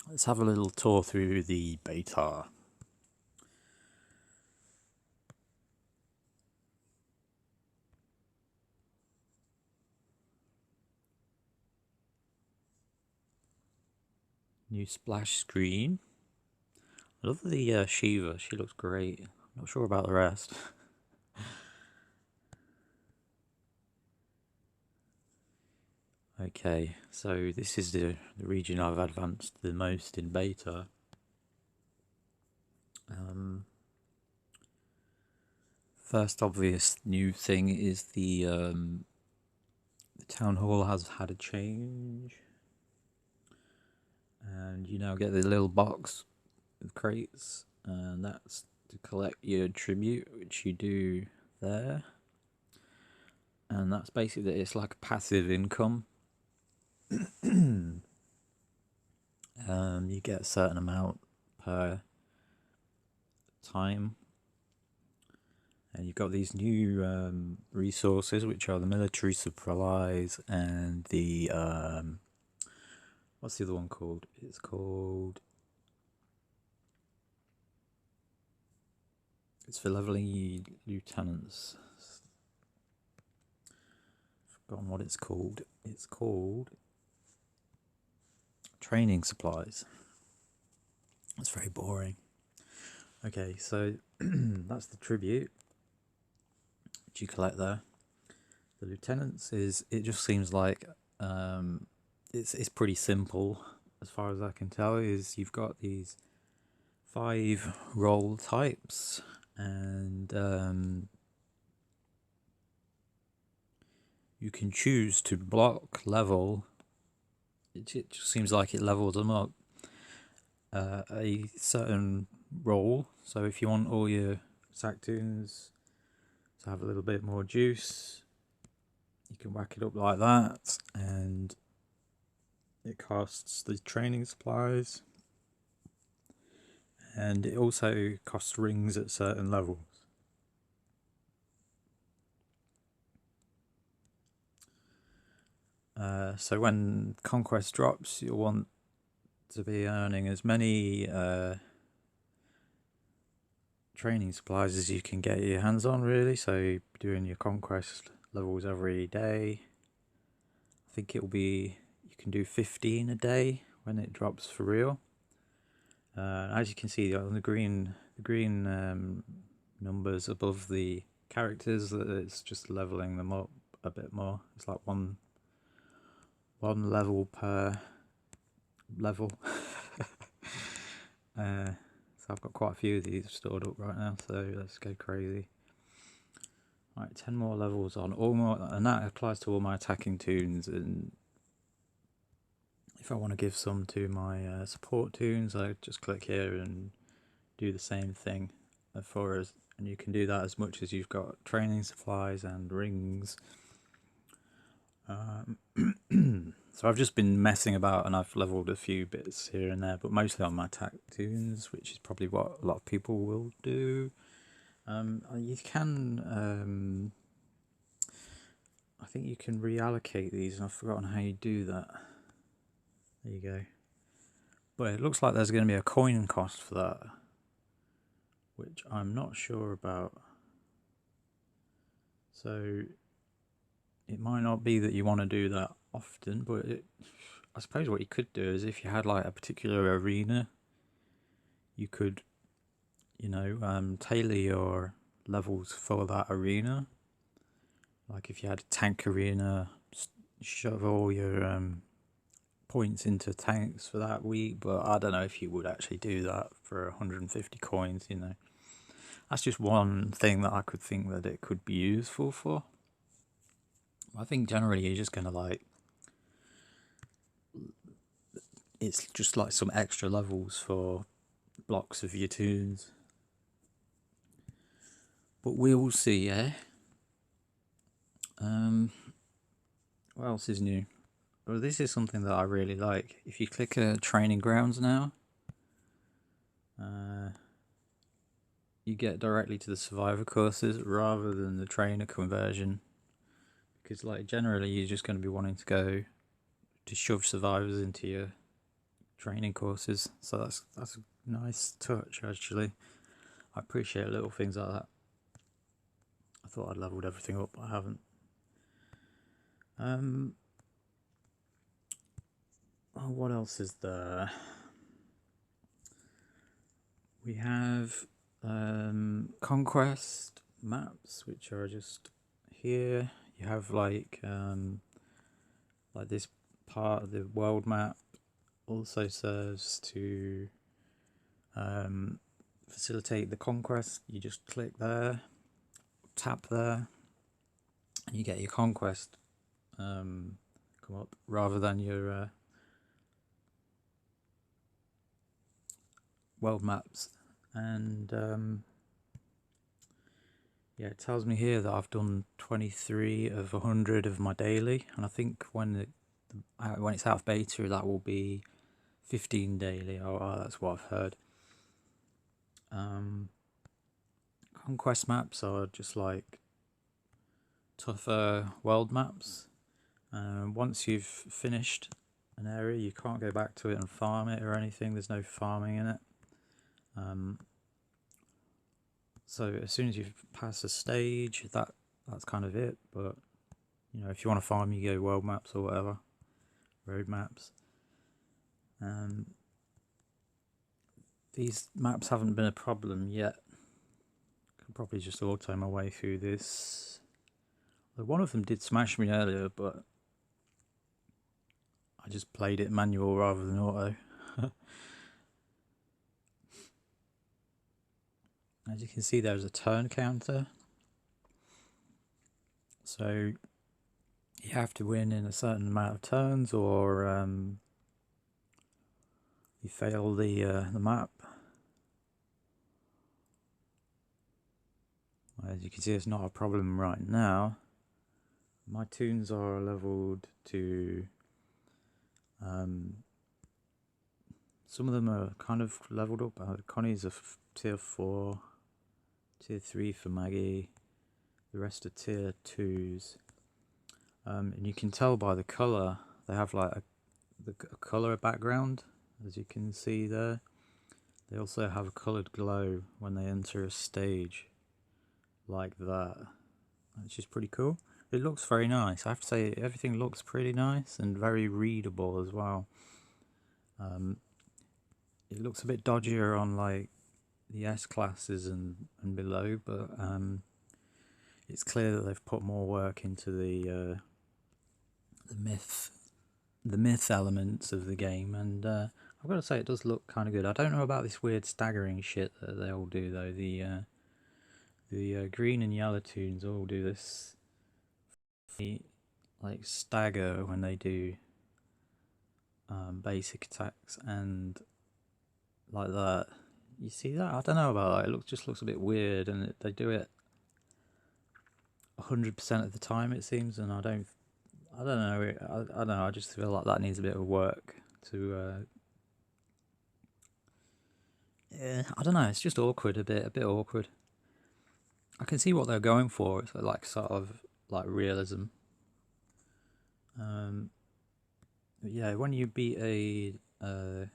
Let's have a little tour through the beta. New splash screen. I love the Shiva, she looks great. Not sure about the rest. Okay, so this is the region I've advanced the most in beta. First obvious new thing is the town hall has had a change. And you now get the little box with crates, and that's to collect your tribute, which you do there. And that's basically, it's like a passive income. You get a certain amount per time. And you've got these new resources, which are the military supplies and the what's the other one called? It's for leveling lieutenants. Forgotten what it's called. It's called training supplies. It's very boring. Okay, so that's the tribute which you collect there. The lieutenants it just seems like it's pretty simple as far as I can tell. Is you've got these 5 role types, and you can choose to block, level. It just seems like it levels them up a certain role. So if you want all your Sactoons to have a little bit more juice, you can whack it up like that, and it costs the training supplies, and it also costs rings at certain levels. So when Conquest drops, you'll want to be earning as many training supplies as you can get your hands on, really. So doing your Conquest levels every day. I think it'll be, you can do 15 a day when it drops for real. As you can see on the green numbers above the characters, that it's just leveling them up a bit more. It's like one level per level. So I've got quite a few of these stored up right now, so let's go crazy. Right, 10 more levels on all more, and that applies to all my attacking toons. And if I want to give some to my support toons, I just click here and do the same thing. And you can do that as much as you've got training supplies and rings. So I've just been messing about, and I've leveled a few bits here and there, but mostly on my attack toons, which is probably what a lot of people will do. You can, I think you can reallocate these, and I've forgotten how you do that. There you go. But it looks like there's going to be a coin cost for that, which I'm not sure about. So it might not be that you want to do that often, but I suppose what you could do is, if you had like a particular arena, you could, tailor your levels for that arena. Like if you had a tank arena, shove all your points into tanks for that week, but I don't know if you would actually do that for 150 coins, That's just one thing that I could think that it could be useful for. I think generally you're just going to it's just like some extra levels for blocks of your toons. But we will see, eh? What else is new? Well, this is something that I really like. If you click training grounds now, you get directly to the survivor courses rather than the trainer conversion. Because generally you're just going to be wanting to go to shove survivors into your training courses. So that's a nice touch, actually. I appreciate little things like that. I thought I'd leveled everything up, but I haven't. Oh, what else is there? We have Conquest maps, which are just here. You have like this part of the world map also serves to facilitate the conquest. You just click there, tap there, and you get your conquest come up rather than your world maps. And yeah, it tells me here that I've done 23 of 100 of my daily, and I think when it's out of beta, that will be 15 daily. Oh, that's what I've heard. Conquest maps are just like tougher world maps. Once you've finished an area, you can't go back to it and farm it or anything. There's no farming in it. So as soon as you've passed a stage, that's kind of it. But you know, if you want to farm, you go world maps or whatever, road maps. These maps haven't been a problem yet. Could probably just auto my way through this. One of them did smash me earlier, but I just played it manual rather than auto. As you can see, there's a turn counter. So you have to win in a certain amount of turns, or you fail the map. As you can see, it's not a problem right now. My tunes are leveled to some of them are kind of leveled up. Connie's a tier 4, tier 3 for Maggie, the rest are tier 2s. And you can tell by the colour, they have like a colour background, as you can see there. They also have a coloured glow when they enter a stage, like that, which is pretty cool. It looks very nice. I have to say, everything looks pretty nice and very readable as well. It looks a bit dodgier on like the S classes and below, but it's clear that they've put more work into the myth elements of the game, and I've got to say it does look kind of good. I don't know about this weird staggering shit that they all do though. The green and yellow tunes all do this like stagger when they do basic attacks and like that. You see that? I don't know about that. It just looks a bit weird, and they do it 100% of the time, it seems, and I don't know. I don't know. I just feel like that needs a bit of work to. Yeah, I don't know. It's just awkward, a bit awkward. I can see what they're going for. It's like sort of like realism. Yeah, when you beat I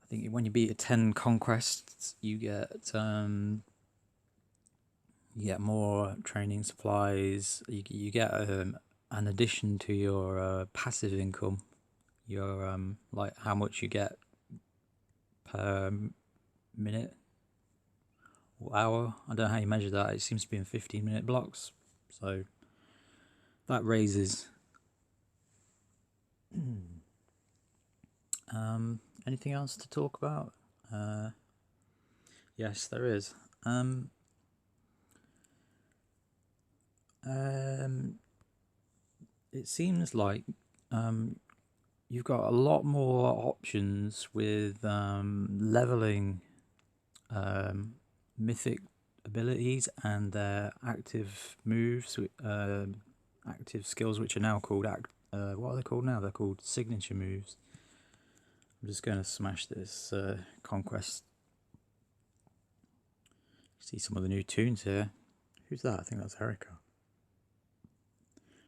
think when you beat a 10 conquests, you get more training supplies. You get an addition to your passive income. Your like how much you get per minute or hour. I don't know how you measure that. It seems to be in 15-minute blocks. So that raises. Anything else to talk about? Yes, there is. It seems like you've got a lot more options with leveling mythic abilities and their active moves, active skills, which are now called what are they called now? They're called signature moves. I'm just going to smash this Conquest. See some of the new tunes here. Who's that? I think that's Erica.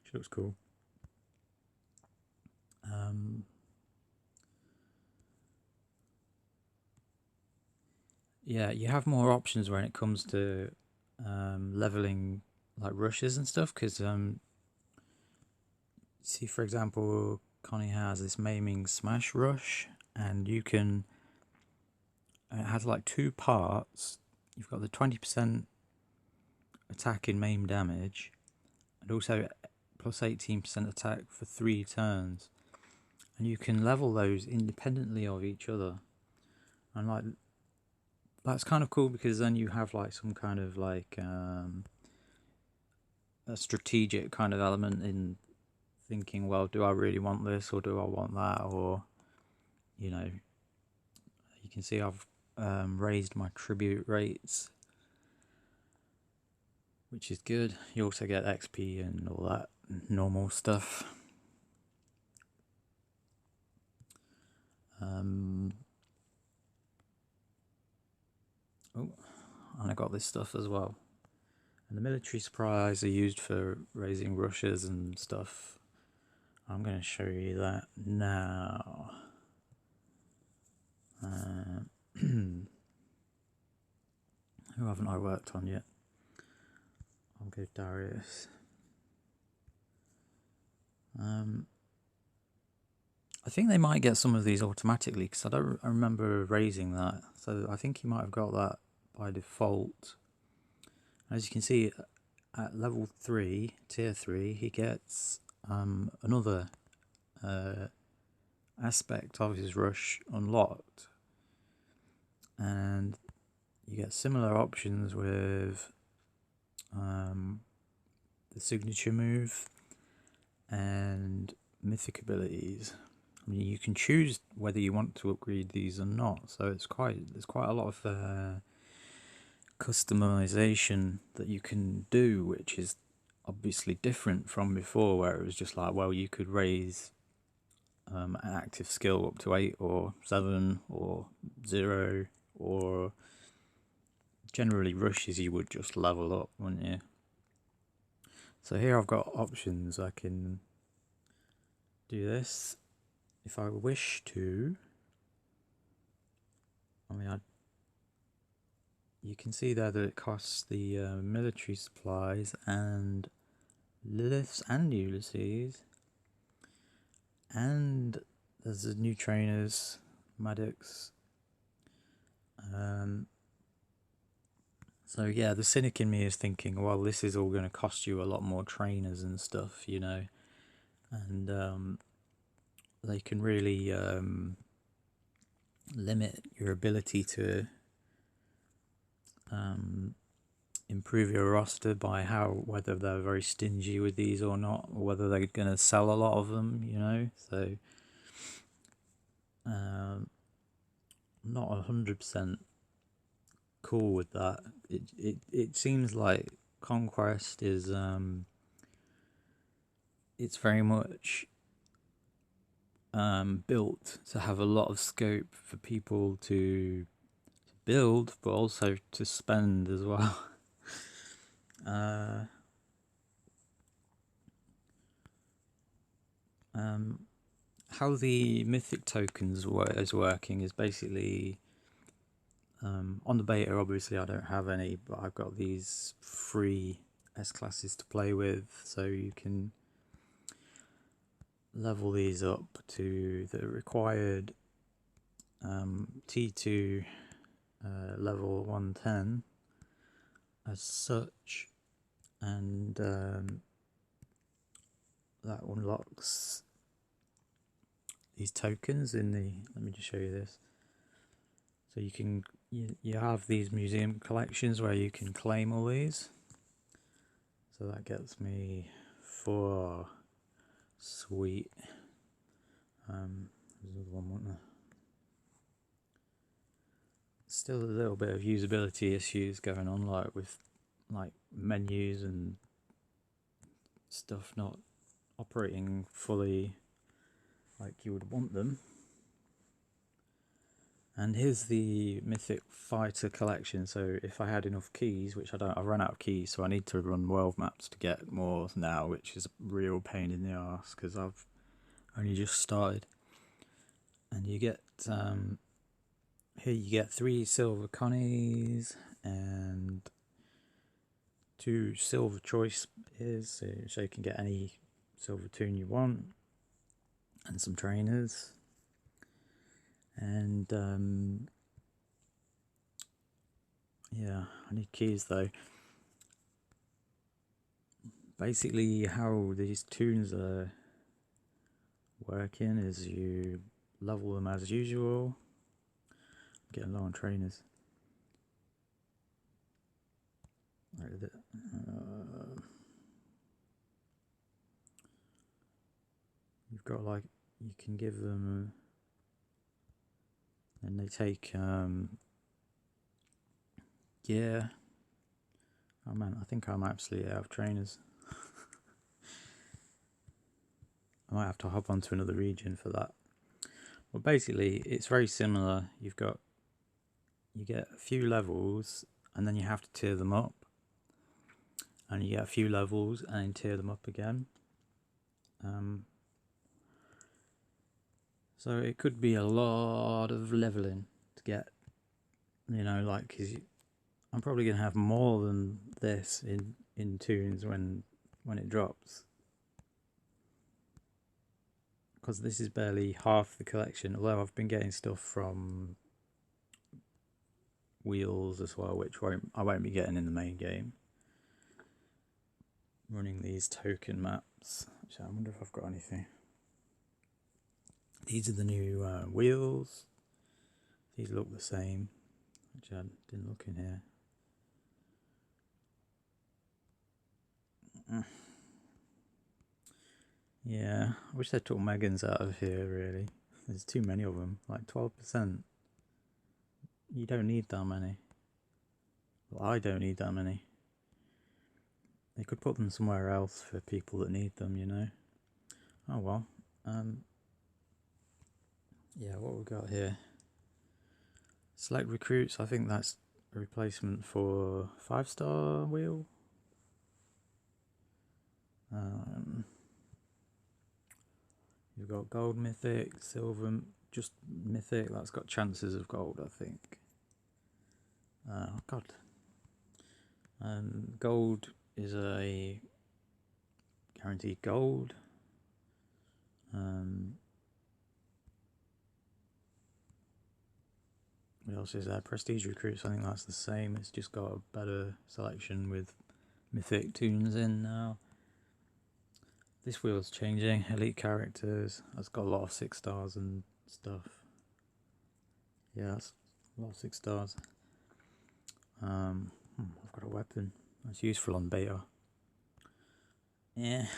She looks cool. yeah, you have more options when it comes to leveling like rushes and stuff. Because see, for example, Connie has this maiming smash rush, and you can. It has like two parts. You've got the 20% attack in maim damage, and also plus 18% attack for 3 turns. And you can level those independently of each other. And like that's kind of cool because then you have like some kind of like a strategic kind of element in thinking, well, do I really want this or do I want that? Or, you know, you can see I've raised my tribute rates, which is good. You also get XP and all that normal stuff. Oh, and I got this stuff as well. And the military supplies are used for raising rushes and stuff. I'm going to show you that now. Who haven't I worked on yet? I'll go Darius. I think they might get some of these automatically because I remember raising that. So I think he might have got that by default. As you can see, at level 3, tier 3, he gets another aspect of his rush unlocked. And you get similar options with the signature move and mythic abilities. I mean, you can choose whether you want to upgrade these or not. So there's quite a lot of customization that you can do, which is obviously different from before, where it was just like, well, you could raise an active skill up to 8 or 7 or 0, or generally rushes you would just level up, wouldn't you? So here I've got options. I can do this if I wish to. I mean, you can see there that it costs the military supplies and Lilith's and Ulysses, and there's the new trainers, Maddox. So yeah, the cynic in me is thinking, well, this is all going to cost you a lot more trainers and stuff, you know, and they can really limit your ability to improve your roster by whether they're very stingy with these or not, or whether they're going to sell a lot of them, you know. So I'm not 100% cool with that. It seems like Conquest is it's very much built to have a lot of scope for people to build, but also to spend as well. How the mythic tokens is working is basically on the beta. Obviously, I don't have any, but I've got these free S classes to play with, so you can level these up to the required T2 level 110 as such, and that unlocks these tokens in the, let me just show you this. So you have these museum collections where you can claim all these. So that gets me 4. Sweet. There's another one, wasn't there? Still a little bit of usability issues going on, like with like menus and stuff not operating fully like you would want them. And here's the Mythic Fighter collection. So if I had enough keys, which I don't, I've run out of keys, so I need to run world maps to get more now, which is a real pain in the arse because I've only just started. And you get here you get 3 silver connies and 2 silver choice is so you can get any silver toon you want, and some trainers. And yeah, I need keys though. Basically how these toons are working is you level them as usual. I'm getting low on trainers. You've got like, you can give them, and they take yeah. Oh man, I think I'm absolutely out of trainers. I might have to hop onto another region for that. Well, basically, it's very similar. You get a few levels, and then you have to tier them up. And you get a few levels, and then tier them up again. So it could be a lot of leveling to get, like, because I'm probably going to have more than this in toons when it drops. Because this is barely half the collection, although I've been getting stuff from wheels as well, which I won't be getting in the main game. Running these token maps, which I wonder if I've got anything. These are the new wheels. These look the same, which I didn't look in here. Yeah, I wish they took Megans out of here, really. There's too many of them, like 12%. You don't need that many. Well, I don't need that many. They could put them somewhere else for people that need them, Oh well. Yeah, what we got here? Select recruits, I think that's a replacement for 5-star wheel. You've got gold mythic, silver just mythic, that's got chances of gold, I think. Oh god. Gold is a guaranteed gold. What else is there? Prestige recruits, I think that's the same. It's just got a better selection with mythic toons in now. This wheel's changing. Elite characters. That's got a lot of 6 stars and stuff. Yeah, that's a lot of 6 stars. I've got a weapon. That's useful on beta. Yeah.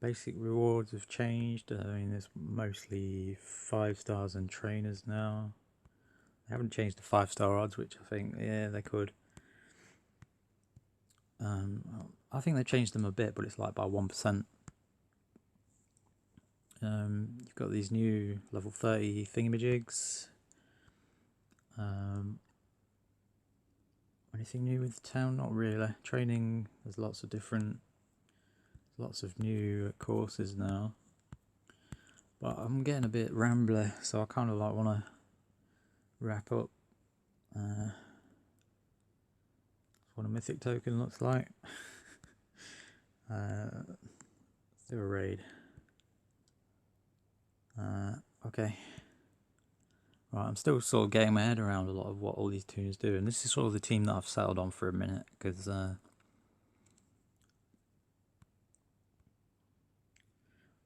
Basic rewards have changed. I mean, there's mostly 5 stars and trainers now. They haven't changed the 5-star odds, which I think, yeah, they could. I think they changed them a bit, but it's like by 1%. You've got these new level 30 thingamajigs. Anything new with the town? Not really. Training, there's lots of new courses now. But I'm getting a bit rambler, so I kind of like want to wrap up. That's what a mythic token looks like. Let's do a raid. Okay. Right, I'm still sort of getting my head around a lot of what all these toons do, and this is sort of the team that I've settled on for a minute, because I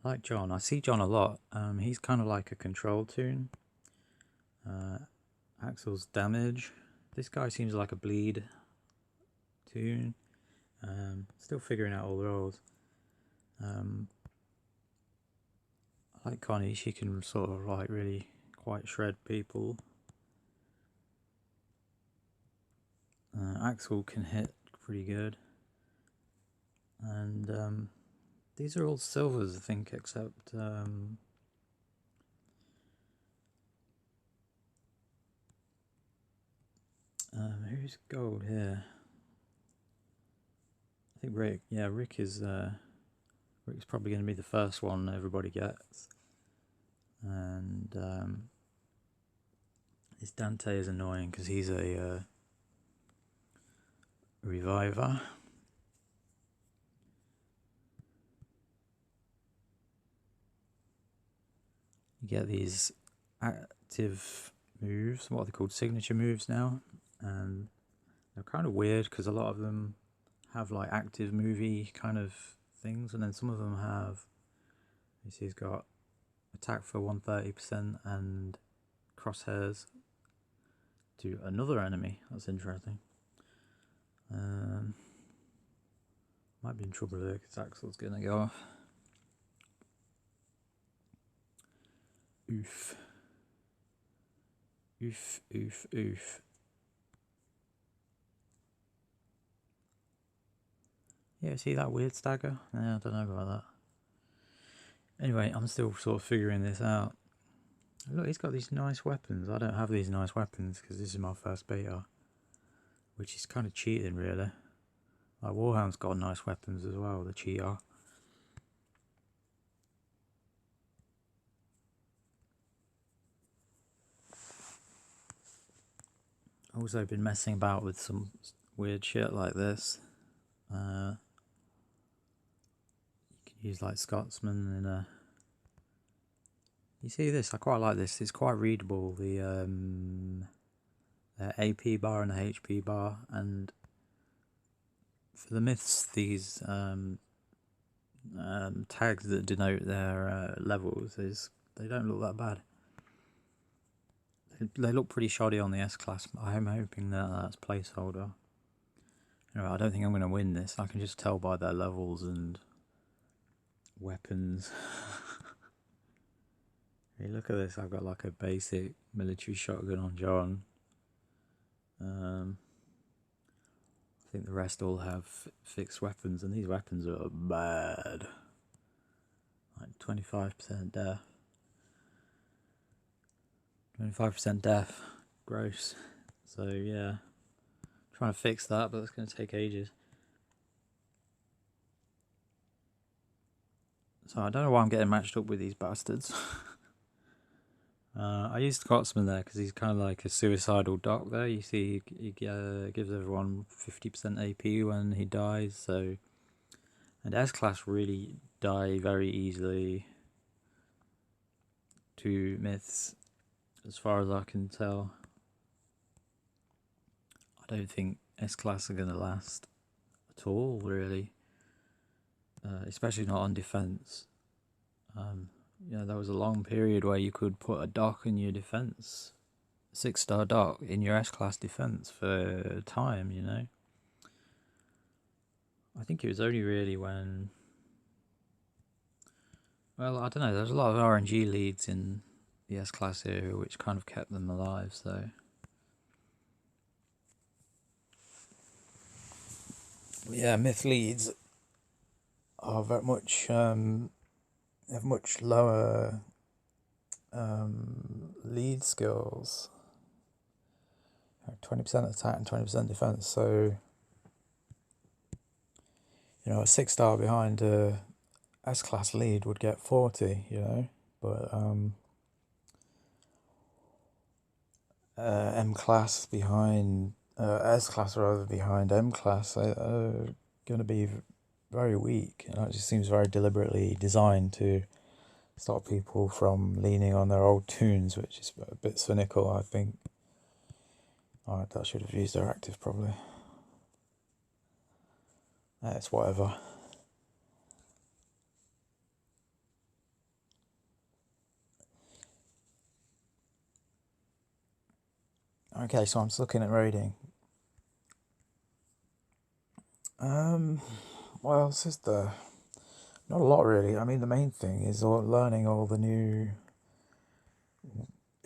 like John. I see John a lot. He's kind of like a control toon. Axel's damage. This guy seems like a bleed toon. Still figuring out all the roles. I like Connie. She can sort of like really quite shred people. Axel can hit pretty good. And these are all silvers, I think, except who's gold here? I think Rick. Yeah, Rick is Rick's probably going to be the first one everybody gets. And This Dante is annoying because he's a reviver. You get these active moves, what are they called, signature moves now, and they're kind of weird because a lot of them have like active movie kind of things, and then some of them have, you see he's got attack for 130% and crosshairs to another enemy. That's interesting. Might be in trouble there because Axel's gonna go off. Oof. Oof, oof, oof. Yeah, see that weird stagger? Yeah, I don't know about that. Anyway, I'm still sort of figuring this out. Look, he's got these nice weapons. I don't have these nice weapons because this is my first beta, which is kind of cheating, really. Like, Warhound's got nice weapons as well, the cheater. Also been messing about with some weird shit like this. You can use like Scotsman in a... You see this? I quite like this. It's quite readable, the AP bar and the HP bar, and for the myths, these tags that denote their levels, they don't look that bad. They look pretty shoddy on the S-Class. I'm hoping that that's placeholder. Anyway, I don't think I'm going to win this. I can just tell by their levels and weapons. Hey, look at this. I've got like a basic military shotgun on John. I think the rest all have fixed weapons, and these weapons are bad. Like 25% death. 25% death. Gross. So yeah, trying to fix that, but it's going to take ages. So I don't know why I'm getting matched up with these bastards. I used Scotsman there because he's kind of like a suicidal doc there. You see he gives everyone 50% AP when he dies. So, and S-Class really die very easily to myths, as far as I can tell. I don't think S-Class are going to last at all, really. Especially not on defense. There was a long period where you could put a doc in your defense, a 6-star doc in your S-Class defense for time, you know. I think it was only really when, well, I don't know, there's a lot of RNG leads in the S-Class area which kind of kept them alive, so. Yeah, myth leads are very much, have much lower lead skills. 20% attack and 20% defense, so a 6-star behind a S-Class lead would get 40, but M-Class behind S-Class rather behind M-Class are going to be very weak, and it just seems very deliberately designed to stop people from leaning on their old tunes, which is a bit cynical, I think. Alright, I should have used their active probably. It's whatever. Okay, so I'm just looking at raiding. Well, it's just not a lot really. I mean, the main thing is learning all the new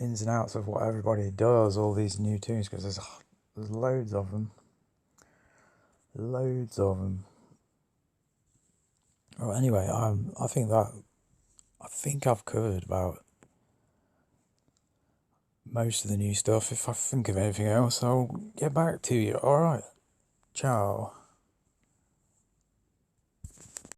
ins and outs of what everybody does, all these new tunes, because there's loads of them. Loads of them. Well, anyway, I think I've covered about most of the new stuff. If I think of anything else, I'll get back to you. Alright. Ciao.